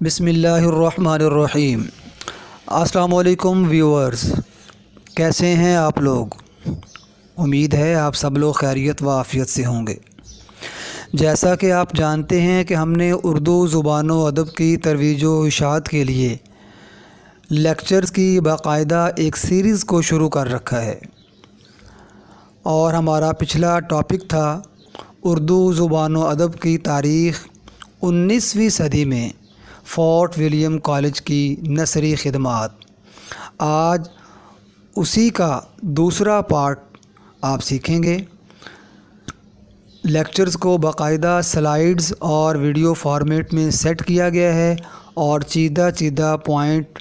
بسم اللہ الرحمن الرحیم۔ السلام علیکم ویورز، کیسے ہیں آپ لوگ؟ امید ہے آپ سب لوگ خیریت و عافیت سے ہوں گے۔ جیسا کہ آپ جانتے ہیں کہ ہم نے اردو زبان و ادب کی ترویج و اشاعت کے لیے لیکچرز کی باقاعدہ ایک سیریز کو شروع کر رکھا ہے، اور ہمارا پچھلا ٹاپک تھا اردو زبان و ادب کی تاریخ 19ویں صدی میں فورٹ ولیم کالج کی نثری خدمات۔ آج اسی کا دوسرا پارٹ آپ سیکھیں گے۔ لیکچرز کو باقاعدہ سلائیڈز اور ویڈیو فارمیٹ میں سیٹ کیا گیا ہے، اور چیدہ پوائنٹ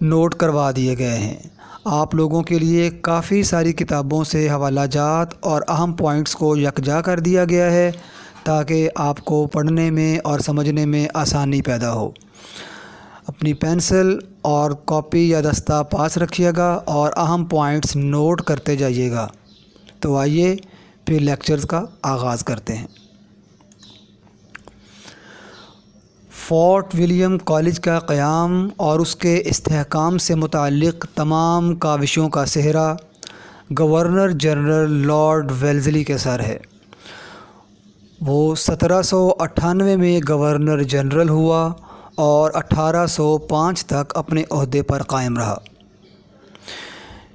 نوٹ کروا دیے گئے ہیں۔ آپ لوگوں کے لیے کافی ساری کتابوں سے حوالہ جات اور اہم پوائنٹس کو یکجا کر دیا گیا ہے تاکہ آپ کو پڑھنے میں اور سمجھنے میں آسانی پیدا ہو۔ اپنی پینسل اور کاپی یا دستہ پاس رکھیے گا اور اہم پوائنٹس نوٹ کرتے جائیے گا۔ تو آئیے پھر لیکچرز کا آغاز کرتے ہیں۔ فورٹ ولیم کالج کا قیام اور اس کے استحکام سے متعلق تمام کاوشوں کا سہرا گورنر جنرل لارڈ ویلزلی کے سر ہے۔ وہ 1798 میں گورنر جنرل ہوا اور 1805 تک اپنے عہدے پر قائم رہا۔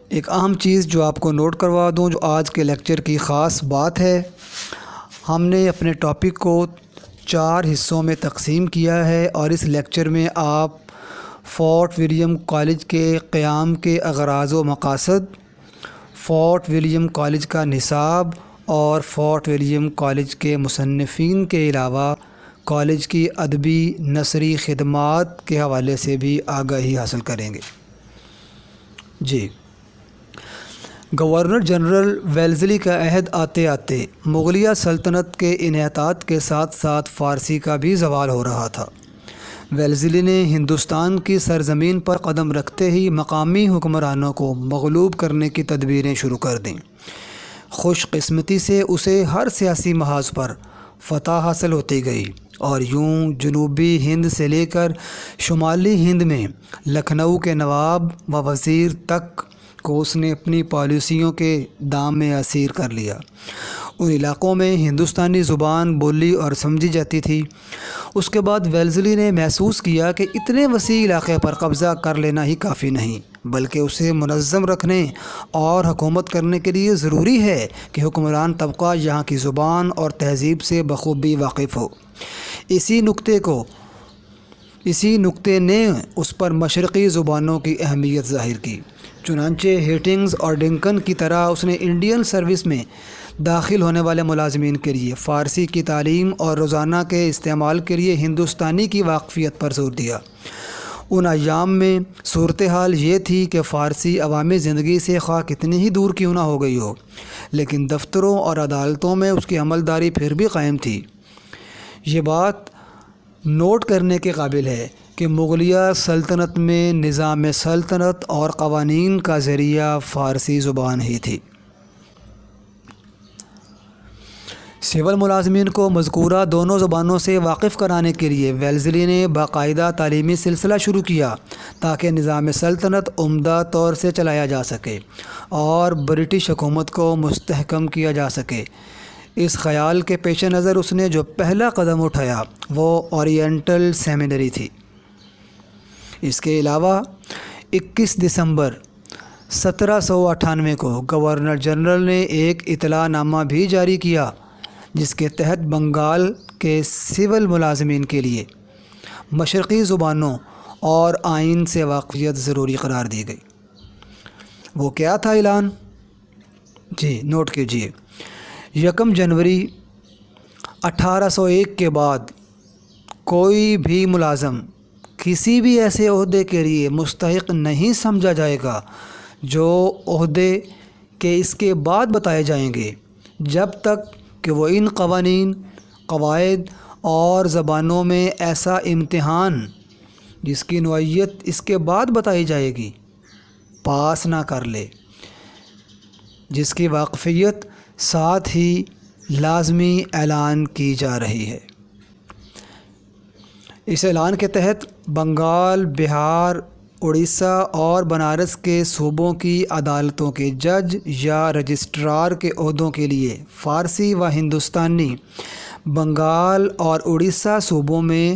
ایک اہم چیز جو آپ کو نوٹ کروا دوں، جو آج کے لیکچر کی خاص بات ہے، ہم نے اپنے ٹاپک کو 4 حصوں میں تقسیم کیا ہے، اور اس لیکچر میں آپ فورٹ ولیم کالج کے قیام کے اغراض و مقاصد، فورٹ ولیم کالج کا نصاب اور فورٹ ولیم کالج کے مصنفین کے علاوہ کالج کی ادبی نثری خدمات کے حوالے سے بھی آگاہی حاصل کریں گے۔ جی، گورنر جنرل ویلزلی کا عہد آتے آتے مغلیہ سلطنت کے انحطاط کے ساتھ ساتھ فارسی کا بھی زوال ہو رہا تھا۔ ویلزلی نے ہندوستان کی سرزمین پر قدم رکھتے ہی مقامی حکمرانوں کو مغلوب کرنے کی تدبیریں شروع کر دیں۔ خوش قسمتی سے اسے ہر سیاسی محاذ پر فتح حاصل ہوتی گئی، اور یوں جنوبی ہند سے لے کر شمالی ہند میں لکھنؤ کے نواب و وزیر تک کو اس نے اپنی پالیسیوں کے دام میں اسیر کر لیا۔ ان علاقوں میں ہندوستانی زبان بولی اور سمجھی جاتی تھی۔ اس کے بعد ویلزلی نے محسوس کیا کہ اتنے وسیع علاقے پر قبضہ کر لینا ہی کافی نہیں، بلکہ اسے منظم رکھنے اور حکومت کرنے کے لیے ضروری ہے کہ حکمران طبقہ یہاں کی زبان اور تہذیب سے بخوبی واقف ہو۔ اسی نکتے نے اس پر مشرقی زبانوں کی اہمیت ظاہر کی۔ چنانچہ ہیٹنگز اور ڈنکن کی طرح اس نے انڈین سروس میں داخل ہونے والے ملازمین کے لیے فارسی کی تعلیم اور روزانہ کے استعمال کے لیے ہندوستانی کی واقفیت پر زور دیا۔ ان ایام میں صورتحال یہ تھی کہ فارسی عوامی زندگی سے خواہ کتنی ہی دور کیوں نہ ہو گئی ہو، لیکن دفتروں اور عدالتوں میں اس کی عملداری پھر بھی قائم تھی۔ یہ بات نوٹ کرنے کے قابل ہے کہ مغلیہ سلطنت میں نظام سلطنت اور قوانین کا ذریعہ فارسی زبان ہی تھی۔ سول ملازمین کو مذکورہ دونوں زبانوں سے واقف کرانے کے لیے ویلزلی نے باقاعدہ تعلیمی سلسلہ شروع کیا تاکہ نظام سلطنت عمدہ طور سے چلایا جا سکے اور برٹش حکومت کو مستحکم کیا جا سکے۔ اس خیال کے پیش نظر اس نے جو پہلا قدم اٹھایا وہ اورینٹل سیمینری تھی۔ اس کے علاوہ 21 دسمبر 1798 کو گورنر جنرل نے ایک اطلاع نامہ بھی جاری کیا، جس کے تحت بنگال کے سول ملازمین کے لیے مشرقی زبانوں اور آئین سے واقفیت ضروری قرار دی گئی۔ وہ کیا تھا اعلان؟ جی نوٹ کیجیے۔ 1 جنوری 1801 کے بعد کوئی بھی ملازم کسی بھی ایسے عہدے کے لیے مستحق نہیں سمجھا جائے گا جو عہدے کے اس کے بعد بتائے جائیں گے، جب تک کہ وہ ان قوانین، قواعد اور زبانوں میں ایسا امتحان جس کی نوعیت اس کے بعد بتائی جائے گی پاس نہ کر لے، جس کی واقفیت ساتھ ہی لازمی اعلان کی جا رہی ہے۔ اس اعلان کے تحت بنگال، بہار، اڑیسہ اور بنارس کے صوبوں کی عدالتوں کے جج یا رجسٹرار کے عہدوں کے لیے فارسی و ہندوستانی بنگال اور اڑیسہ صوبوں میں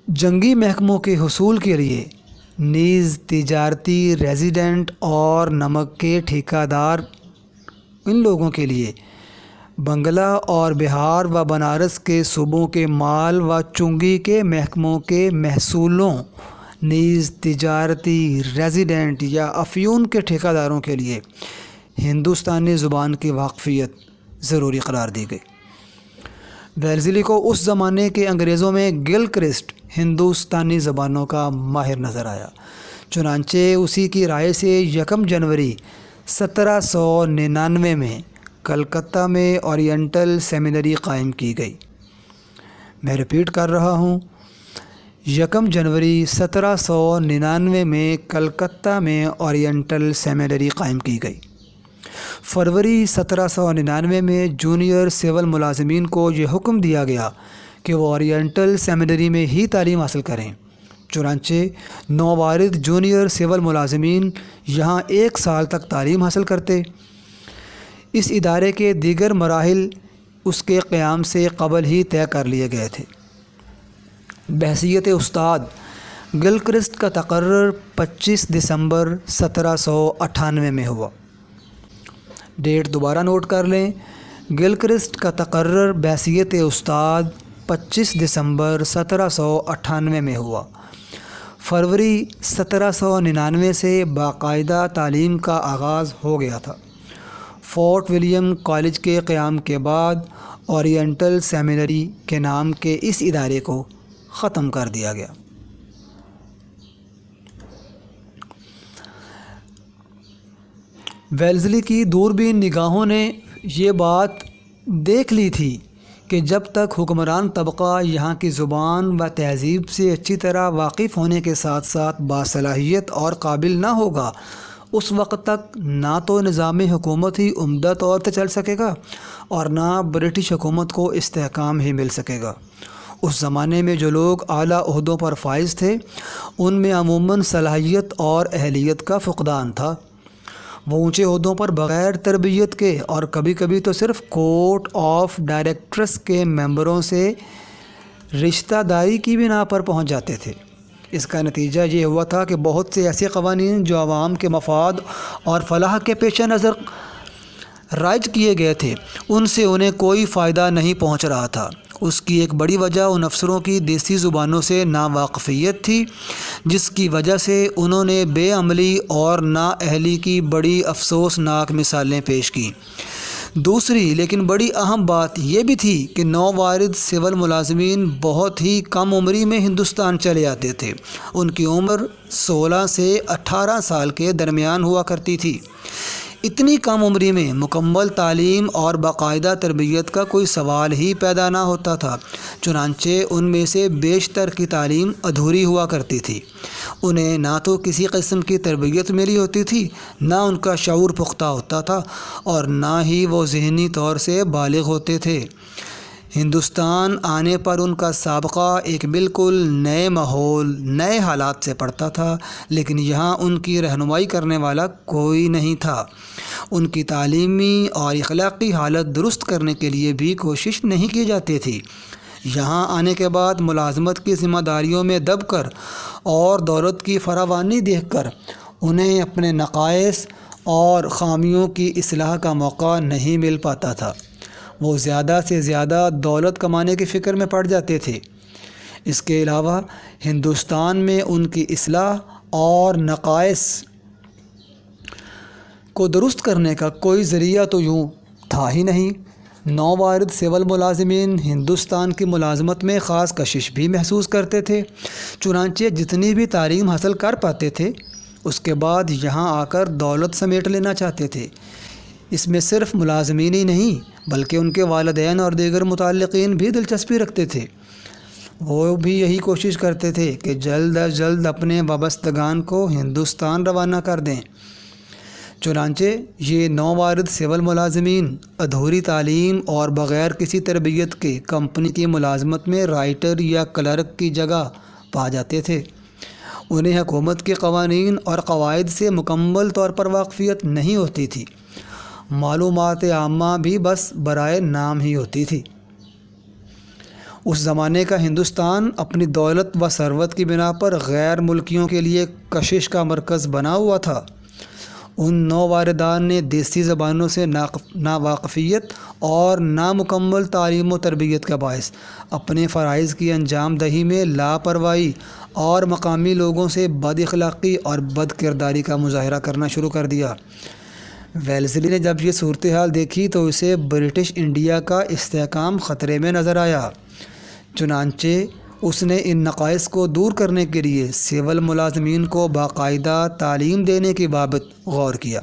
جنگی محکموں کے حصول کے لیے نیز تجارتی ریزیڈنٹ اور نمک کے ٹھیکیدار ان لوگوں کے لیے بنگلہ اور بہار و بنارس کے صوبوں کے مال و چنگی کے محکموں کے محصولوں نیز تجارتی ریزیڈنٹ یا افیون کے ٹھیکیداروں کے لیے ہندوستانی زبان کی واقفیت ضروری قرار دی گئی۔ ویلزلی کو اس زمانے کے انگریزوں میں گلکرسٹ ہندوستانی زبانوں کا ماہر نظر آیا، چنانچہ اسی کی رائے سے 1 جنوری 1799 میں کلکتہ میں اورینٹل سیمینری قائم کی گئی۔ میں ریپیٹ کر رہا ہوں، 1 جنوری 1799 میں کلکتہ میں اورینٹل سیمینری قائم کی گئی۔ فروری 1799 میں جونیئر سول ملازمین کو یہ حکم دیا گیا کہ وہ اورینٹل سیمینری میں ہی تعلیم حاصل کریں، چنانچہ نووارد جونیئر سول ملازمین یہاں 1 سال تک تعلیم حاصل کرتے۔ اس ادارے کے دیگر مراحل اس کے قیام سے قبل ہی طے کر لیے گئے تھے۔ بحیثیت استاد گلکرسٹ کا تقرر 25 دسمبر 1798 میں ہوا۔ ڈیٹ دوبارہ نوٹ کر لیں، گلکرسٹ کا تقرر بحیثیت استاد 25 دسمبر 1798 میں ہوا۔ فروری 1799 سے باقاعدہ تعلیم کا آغاز ہو گیا تھا۔ فورٹ ولیم کالج کے قیام کے بعد اورینٹل سیمینری کے نام کے اس ادارے کو ختم کر دیا گیا۔ ویلزلی کی دوربین نگاہوں نے یہ بات دیکھ لی تھی کہ جب تک حکمران طبقہ یہاں کی زبان و تہذیب سے اچھی طرح واقف ہونے کے ساتھ ساتھ باصلاحیت اور قابل نہ ہوگا، اس وقت تک نہ تو نظام حکومت ہی عمدہ طور سے چل سکے گا اور نہ برٹش حکومت کو استحکام ہی مل سکے گا۔ اس زمانے میں جو لوگ اعلیٰ عہدوں پر فائز تھے، ان میں عموماً صلاحیت اور اہلیت کا فقدان تھا۔ وہ اونچے عہدوں پر بغیر تربیت کے اور کبھی کبھی تو صرف کورٹ آف ڈائریکٹرز کے ممبروں سے رشتہ داری کی بنا پر پہنچ جاتے تھے۔ اس کا نتیجہ یہ ہوا تھا کہ بہت سے ایسے قوانین جو عوام کے مفاد اور فلاح کے پیش نظر رائج کیے گئے تھے، ان سے انہیں کوئی فائدہ نہیں پہنچ رہا تھا۔ اس کی ایک بڑی وجہ ان افسروں کی دیسی زبانوں سے ناواقفیت تھی، جس کی وجہ سے انہوں نے بے عملی اور نااہلی کی بڑی افسوسناک مثالیں پیش کیں۔ دوسری لیکن بڑی اہم بات یہ بھی تھی کہ نووارد سول ملازمین بہت ہی کم عمری میں ہندوستان چلے آتے تھے۔ ان کی عمر 16 سے 18 سال کے درمیان ہوا کرتی تھی۔ اتنی کم عمری میں مکمل تعلیم اور باقاعدہ تربیت کا کوئی سوال ہی پیدا نہ ہوتا تھا، چنانچہ ان میں سے بیشتر کی تعلیم ادھوری ہوا کرتی تھی۔ انہیں نہ تو کسی قسم کی تربیت ملی ہوتی تھی، نہ ان کا شعور پختہ ہوتا تھا اور نہ ہی وہ ذہنی طور سے بالغ ہوتے تھے۔ ہندوستان آنے پر ان کا سابقہ ایک بالکل نئے ماحول، نئے حالات سے پڑتا تھا، لیکن یہاں ان کی رہنمائی کرنے والا کوئی نہیں تھا۔ ان کی تعلیمی اور اخلاقی حالت درست کرنے کے لیے بھی کوشش نہیں کی جاتی تھی۔ یہاں آنے کے بعد ملازمت کی ذمہ داریوں میں دب کر اور دولت کی فراوانی دیکھ کر انہیں اپنے نقائص اور خامیوں کی اصلاح کا موقع نہیں مل پاتا تھا۔ وہ زیادہ سے زیادہ دولت کمانے کی فکر میں پڑ جاتے تھے۔ اس کے علاوہ ہندوستان میں ان کی اصلاح اور نقائص کو درست کرنے کا کوئی ذریعہ تو یوں تھا ہی نہیں۔ نووارد سول ملازمین ہندوستان کی ملازمت میں خاص کشش بھی محسوس کرتے تھے، چنانچہ جتنی بھی تعلیم حاصل کر پاتے تھے اس کے بعد یہاں آ کر دولت سمیٹ لینا چاہتے تھے۔ اس میں صرف ملازمین ہی نہیں بلکہ ان کے والدین اور دیگر متعلقین بھی دلچسپی رکھتے تھے۔ وہ بھی یہی کوشش کرتے تھے کہ جلد از جلد اپنے وابستگان کو ہندوستان روانہ کر دیں۔ چنانچہ یہ نووارد سول ملازمین ادھوری تعلیم اور بغیر کسی تربیت کے کمپنی کی ملازمت میں رائٹر یا کلرک کی جگہ پا جاتے تھے۔ انہیں حکومت کے قوانین اور قواعد سے مکمل طور پر واقفیت نہیں ہوتی تھی، معلومات عامہ بھی بس برائے نام ہی ہوتی تھی۔ اس زمانے کا ہندوستان اپنی دولت و ثروت کی بنا پر غیر ملکیوں کے لیے کشش کا مرکز بنا ہوا تھا۔ ان نوواردان نے دیسی زبانوں سے ناواقفیت اور نامکمل تعلیم و تربیت کا باعث اپنے فرائض کی انجام دہی میں لاپرواہی اور مقامی لوگوں سے بد اخلاقی اور بد کرداری کا مظاہرہ کرنا شروع کر دیا۔ ویلزلی نے جب یہ صورتحال دیکھی تو اسے برٹش انڈیا کا استحکام خطرے میں نظر آیا۔ چنانچہ اس نے ان نقائص کو دور کرنے کے لیے سول ملازمین کو باقاعدہ تعلیم دینے کی بابت غور کیا۔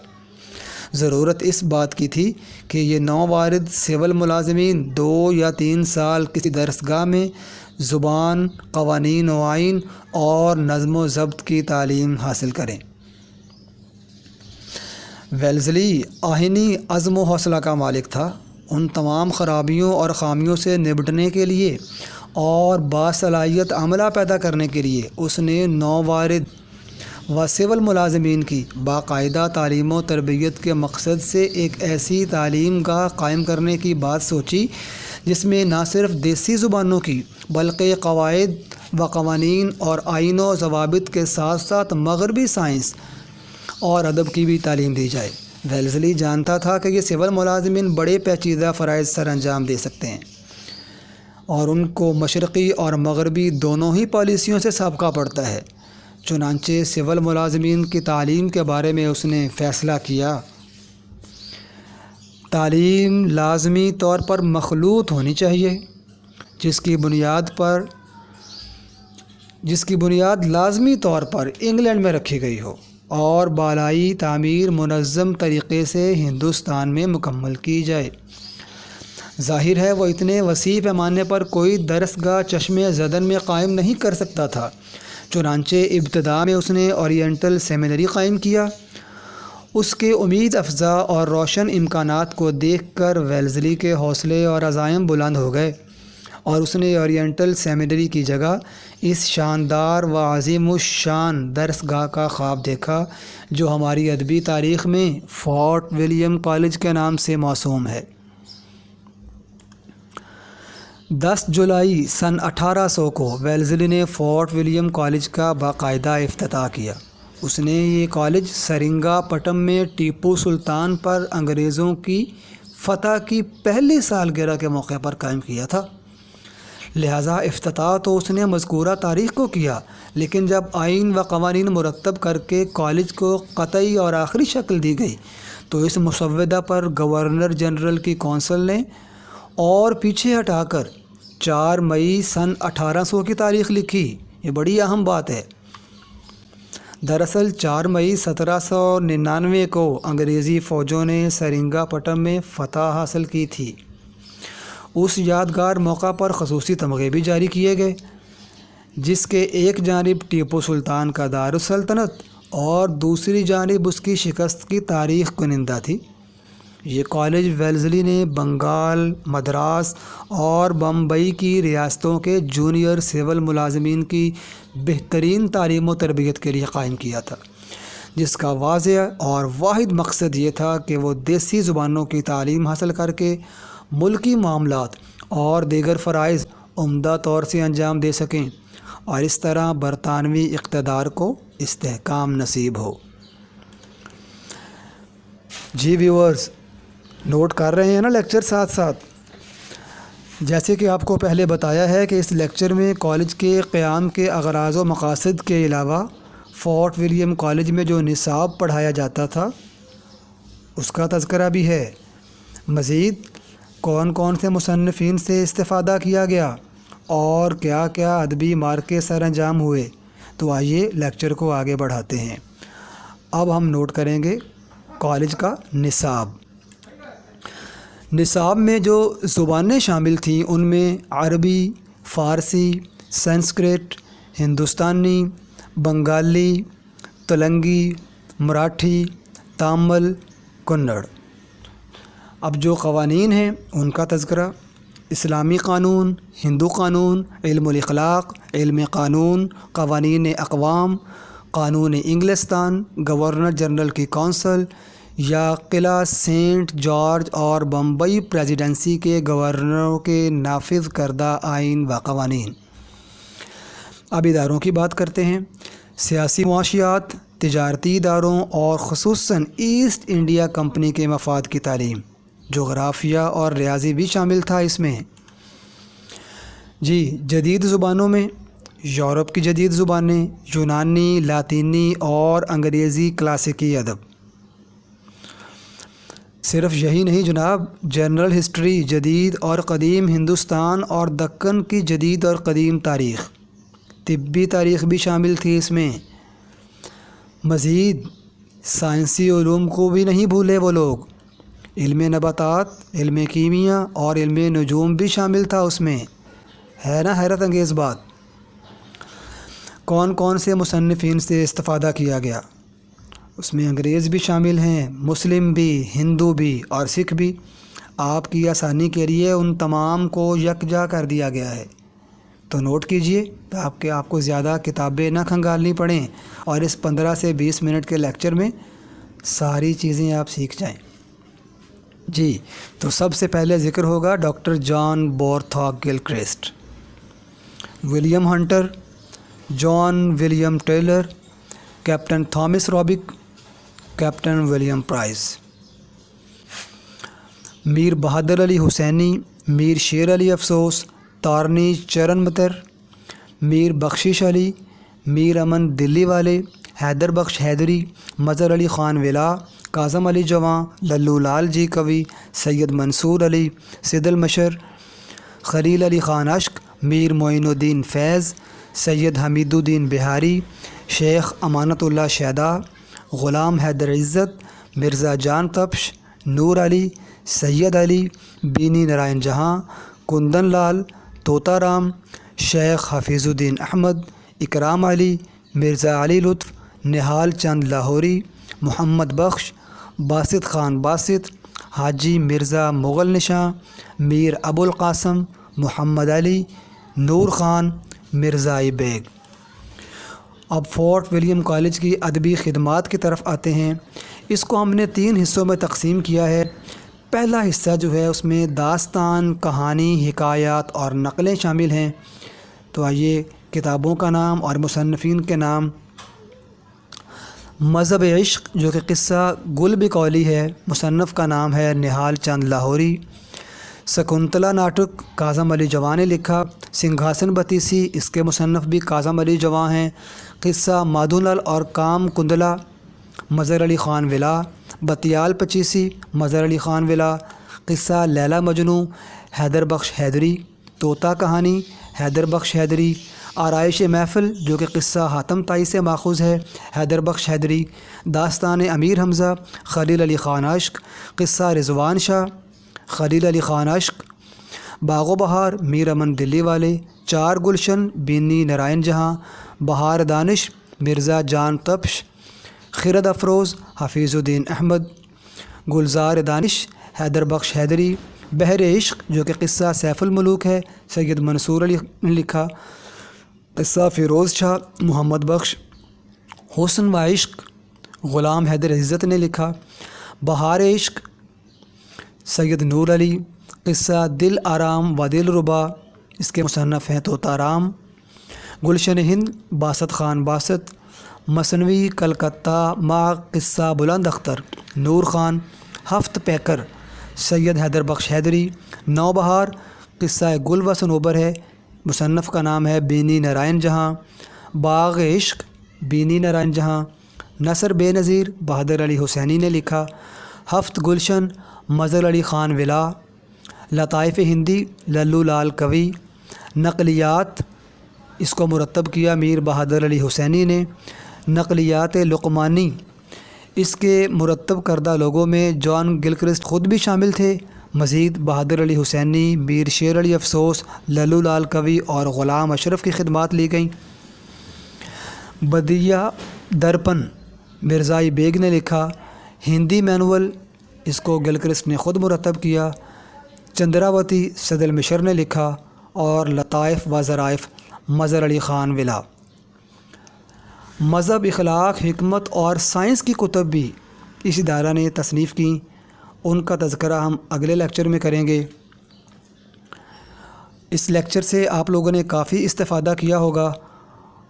ضرورت اس بات کی تھی کہ یہ نووارد سول ملازمین 2 یا 3 سال کسی درسگاہ میں زبان، قوانین و آئین اور نظم و ضبط کی تعلیم حاصل کریں۔ ویلزلی آہنی عزم و حوصلہ کا مالک تھا۔ ان تمام خرابیوں اور خامیوں سے نمٹنے کے لیے اور باصلاحیت عملہ پیدا کرنے کے لیے اس نے نووارد و سول ملازمین کی باقاعدہ تعلیم و تربیت کے مقصد سے ایک ایسی تعلیم گاہ قائم کرنے کی بات سوچی جس میں نہ صرف دیسی زبانوں کی بلکہ قواعد و قوانین اور آئین و ضوابط کے ساتھ ساتھ مغربی سائنس اور ادب کی بھی تعلیم دی جائے۔ ویلزلی جانتا تھا کہ یہ سول ملازمین بڑے پیچیدہ فرائض سر انجام دے سکتے ہیں اور ان کو مشرقی اور مغربی دونوں ہی پالیسیوں سے سابقہ پڑتا ہے۔ چنانچہ سول ملازمین کی تعلیم کے بارے میں اس نے فیصلہ کیا۔ تعلیم لازمی طور پر مخلوط ہونی چاہیے، جس کی بنیاد لازمی طور پر انگلینڈ میں رکھی گئی ہو اور بالائی تعمیر منظم طریقے سے ہندوستان میں مکمل کی جائے۔ ظاہر ہے وہ اتنے وسیع پیمانے پر کوئی درسگاہ چشمِ زدن میں قائم نہیں کر سکتا تھا۔ چنانچہ ابتدا میں اس نے اورینٹل سیمینری قائم کیا۔ اس کے امید افزا اور روشن امکانات کو دیکھ کر ویلزلی کے حوصلے اور عزائم بلند ہو گئے اور اس نے اورینٹل سیمینری کی جگہ اس شاندار و عظیم الشان درسگاہ کا خواب دیکھا جو ہماری ادبی تاریخ میں فورٹ ولیم کالج کے نام سے موسوم ہے۔ 10 جولائی سن 1800 کو ویلزلی نے فورٹ ولیم کالج کا باقاعدہ افتتاح کیا۔ اس نے یہ کالج سرنگا پٹم میں ٹیپو سلطان پر انگریزوں کی فتح کی پہلی سالگرہ کے موقع پر قائم کیا تھا، لہٰذا افتتاح تو اس نے مذکورہ تاریخ کو کیا، لیکن جب آئین و قوانین مرتب کر کے کالج کو قطعی اور آخری شکل دی گئی تو اس مسودہ پر گورنر جنرل کی کونسل نے اور پیچھے ہٹا کر 4 مئی سن 1800 کی تاریخ لکھی۔ یہ بڑی اہم بات ہے۔ دراصل 4 مئی 1799 کو انگریزی فوجوں نے سرنگا پٹم میں فتح حاصل کی تھی۔ اس یادگار موقع پر خصوصی تمغے بھی جاری کیے گئے، جس کے ایک جانب ٹیپو سلطان کا دارالسلطنت اور دوسری جانب اس کی شکست کی تاریخ کنندہ تھی۔ یہ کالج ویلزلی نے بنگال، مدراس اور بمبئی کی ریاستوں کے جونیئر سول ملازمین کی بہترین تعلیم و تربیت کے لیے قائم کیا تھا، جس کا واضح اور واحد مقصد یہ تھا کہ وہ دیسی زبانوں کی تعلیم حاصل کر کے ملکی معاملات اور دیگر فرائض عمدہ طور سے انجام دے سکیں اور اس طرح برطانوی اقتدار کو استحکام نصیب ہو۔ جی ویورز، نوٹ کر رہے ہیں نا لیکچر ساتھ ساتھ؟ جیسے کہ آپ کو پہلے بتایا ہے کہ اس لیکچر میں کالج کے قیام کے اغراض و مقاصد کے علاوہ فورٹ ولیم کالج میں جو نصاب پڑھایا جاتا تھا اس کا تذکرہ بھی ہے۔ مزید کون کون سے مصنفین سے استفادہ کیا گیا اور کیا کیا ادبی مارکے سر انجام ہوئے، تو آئیے لیکچر کو آگے بڑھاتے ہیں۔ اب ہم نوٹ کریں گے کالج کا نصاب۔ نصاب میں جو زبانیں شامل تھیں ان میں عربی، فارسی، سنسکرت، ہندوستانی، بنگالی، تلنگی، مراٹھی، تامل کنڑ۔ اب جو قوانین ہیں ان کا تذکرہ: اسلامی قانون، ہندو قانون، علم الاخلاق، علم قانون، قوانین اقوام، قانون انگلستان، گورنر جنرل کی کونسل یا قلعہ سینٹ جارج اور بمبئی پریزیڈنسی کے گورنروں کے نافذ کردہ آئین و قوانین۔ اب اداروں کی بات کرتے ہیں۔ سیاسی معاشیات، تجارتی اداروں اور خصوصاً ایسٹ انڈیا کمپنی کے مفاد کی تعلیم۔ جغرافیہ اور ریاضی بھی شامل تھا اس میں۔ جدید زبانوں میں یورپ کی جدید زبانیں، یونانی، لاطینی اور انگریزی کلاسیکی ادب۔ صرف یہی نہیں جناب، جنرل ہسٹری، جدید اور قدیم ہندوستان اور دکن کی جدید اور قدیم تاریخ، طبی تاریخ بھی شامل تھی اس میں۔ مزید سائنسی علوم کو بھی نہیں بھولے وہ لوگ، علم نباتات، علم کیمیا اور علم نجوم بھی شامل تھا اس میں۔ ہے نا حیرت انگیز بات؟ کون کون سے مصنفین سے استفادہ کیا گیا؟ اس میں انگریز بھی شامل ہیں، مسلم بھی، ہندو بھی اور سکھ بھی۔ آپ کی آسانی کے لیے ان تمام کو یکجا کر دیا گیا ہے، تو نوٹ کیجئے تاکہ آپ کو زیادہ کتابیں نہ کھنگالنی پڑیں اور اس 15 سے 20 منٹ کے لیکچر میں ساری چیزیں آپ سیکھ جائیں۔ تو سب سے پہلے ذکر ہوگا doctor John Borthwick Gilchrist, William Hunter, John William Taylor, captain Thomas Roebuck, captain William Price, Mir Bahadur Ali Husaini, Mir Sher Ali افسوس، تارنی چرن متر، میر بخشش علی، میر امن دلی والے، حیدر بخش حیدری، مظہر علی خان ولا، کاظم علی جواں، للو لال جی کوی، سید منصور علی، سید المشر، خلیل علی خان اشک، میر معین الدین فیض، سید حمید الدین بہاری، شیخ امانت اللہ شیدا، غلام حیدر عزت، مرزا جان تپش، نور علی، سید علی، بینی نارائن جہاں، کندن لال، طوطا رام، شیخ حفیظ الدین احمد، اکرام علی، مرزا علی لطف، نہال چند لاہوری، محمد بخش، باسط خان باسط، حاجی مرزا مغل نشاں، میر ابو القاسم، محمد علی، نور خان، مرزائی بیگ۔ اب فورٹ ولیم کالج کی ادبی خدمات کی طرف آتے ہیں۔ اس کو ہم نے 3 حصوں میں تقسیم کیا ہے۔ پہلا حصہ جو ہے اس میں داستان، کہانی، حکایات اور نقلیں شامل ہیں۔ تو آئیے کتابوں کا نام اور مصنفین کے نام۔ مذہب عشق جو کہ قصہ گل بکولی ہے، مصنف کا نام ہے نہال چند لاہوری۔ سکنتلا ناٹک کاظم علی جواں نے لکھا۔ سنگھاسن بتیسی، اس کے مصنف بھی کاظم علی جواں ہیں۔ قصہ مادھونل اور کام کندلا، مظہر علی خان ولا۔ بتیال پچیسی، مظہر علی خان ولا۔ قصہ لیلا مجنوں، حیدر بخش حیدری۔ طوطا کہانی، حیدر بخش حیدری۔ آرائش محفل جو کہ قصہ حاتم طائی سے ماخوذ ہے، حیدر بخش حیدری۔ داستان امیر حمزہ، خلیل علی خان اشک۔ قصہ رضوان شاہ، خلیل علی خان اشک۔ باغ و بہار، میر امن دلی والے۔ چار گلشن، بینی نارائن جہاں۔ بہار دانش، مرزا جان تپش۔ خرد افروز، حفیظ الدین احمد۔ گلزار دانش، حیدر بخش حیدری۔ بحر عشق جو کہ قصہ سیف الملوک ہے، سید منصور علی نے لکھا۔ قصہ فیروز شاہ، محمد بخش۔ حسن و عشق، غلام حیدر عزت نے لکھا۔ بہار عشق، سید نور علی۔ قصہ دل آرام و دل ربا، اس کے مصنف ہیں طوطا رام۔ گلشن ہند، باسط خان باسط۔ مثنوی کلکتہ ماں قصہ بلند اختر، نور خان۔ ہفت پیکر، سید حیدر بخش حیدری۔ نو بہار، قصہ گل و صنوبر ہے، مصنف کا نام ہے بینی نارائن جہاں۔ باغ عشق، بینی نارائن جہاں۔ نثر بے نظیر، بہادر علی حسینی نے لکھا۔ ہفت گلشن، مظہر علی خان ولا۔ لطائف ہندی، للو لال کوی۔ نقلیات، اس کو مرتب کیا میر بہادر علی حسینی نے۔ نقلیات لقمانی، اس کے مرتب کردہ لوگوں میں جان گلکرسٹ خود بھی شامل تھے۔ مزید بہادر علی حسینی، میر شیر علی افسوس، للو لال کوی اور غلام اشرف کی خدمات لی گئیں۔ بدیہ درپن، مرزائی بیگ نے لکھا۔ ہندی مینول اس کو گلکرسٹ نے خود مرتب کیا، چندراوتی سدل مشر نے لکھا، اور لطائف و ظرائف مظہر علی خان ولا۔ مذہب، اخلاق، حکمت اور سائنس کی کتب بھی اس ادارہ نے تصنیف کی، ان کا تذکرہ ہم اگلے لیکچر میں کریں گے۔ اس لیکچر سے آپ لوگوں نے کافی استفادہ کیا ہوگا،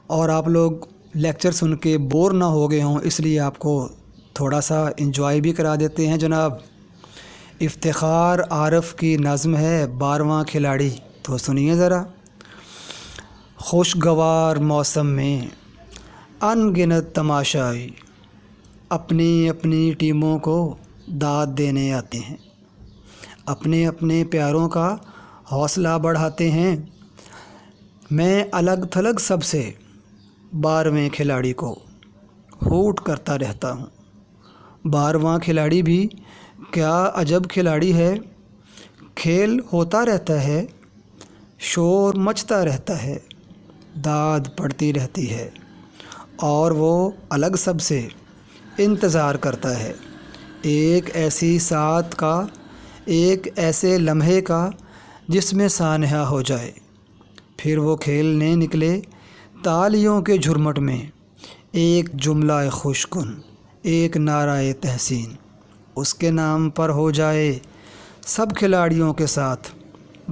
اور آپ لوگ لیکچر سن کے بور نہ ہو گئے ہوں، اس لیے آپ کو تھوڑا سا انجوائے بھی کرا دیتے ہیں جناب۔ افتخار عارف کی نظم ہے 12واں کھلاڑی، تو سنیے ذرا۔ خوشگوار موسم میں ان گنت تماشائی اپنی اپنی ٹیموں کو داد دینے آتے ہیں، اپنے اپنے پیاروں کا حوصلہ بڑھاتے ہیں۔ میں الگ تھلگ سب سے 12ویں کھلاڑی کو ہوٹ کرتا رہتا ہوں۔ 12واں کھلاڑی بھی کیا عجب کھلاڑی ہے، کھیل ہوتا رہتا ہے، شور مچتا رہتا ہے، داد پڑتی رہتی ہے، اور وہ الگ سب سے انتظار کرتا ہے ایک ایسی ساتھ کا، ایک ایسے لمحے کا جس میں سانحہ ہو جائے۔ پھر وہ کھیلنے نکلے تالیوں کے جھرمٹ میں، ایک جملہ خوش کن، ایک نعرہ تحسین اس کے نام پر ہو جائے، سب کھلاڑیوں کے ساتھ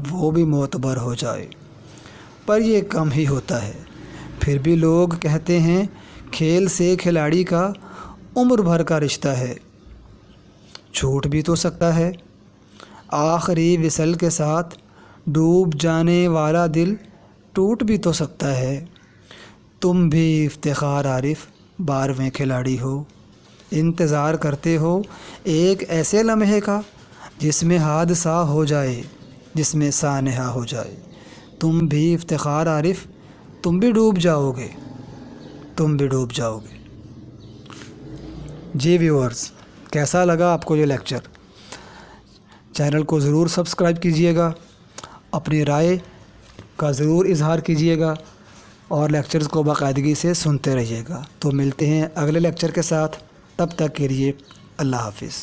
وہ بھی معتبر ہو جائے۔ پر یہ کم ہی ہوتا ہے، پھر بھی لوگ کہتے ہیں کھیل سے کھلاڑی کا عمر بھر کا رشتہ ہے۔ چھوٹ بھی تو سکتا ہے، آخری وصل کے ساتھ ڈوب جانے والا دل ٹوٹ بھی تو سکتا ہے۔ تم بھی افتخار عارف 12ویں کھلاڑی ہو، انتظار کرتے ہو ایک ایسے لمحے کا جس میں حادثہ ہو جائے، جس میں سانحہ ہو جائے۔ تم بھی افتخار عارف، تم بھی ڈوب جاؤ گے، تم بھی ڈوب جاؤ گے۔ جی ویورز، کیسا لگا آپ کو یہ لیکچر؟ چینل کو ضرور سبسکرائب کیجیے گا، اپنی رائے کا ضرور اظہار کیجیے گا، اور لیکچرز کو باقاعدگی سے سنتے رہیے گا۔ تو ملتے ہیں اگلے لیکچر کے ساتھ، تب تک کے لیے اللہ حافظ۔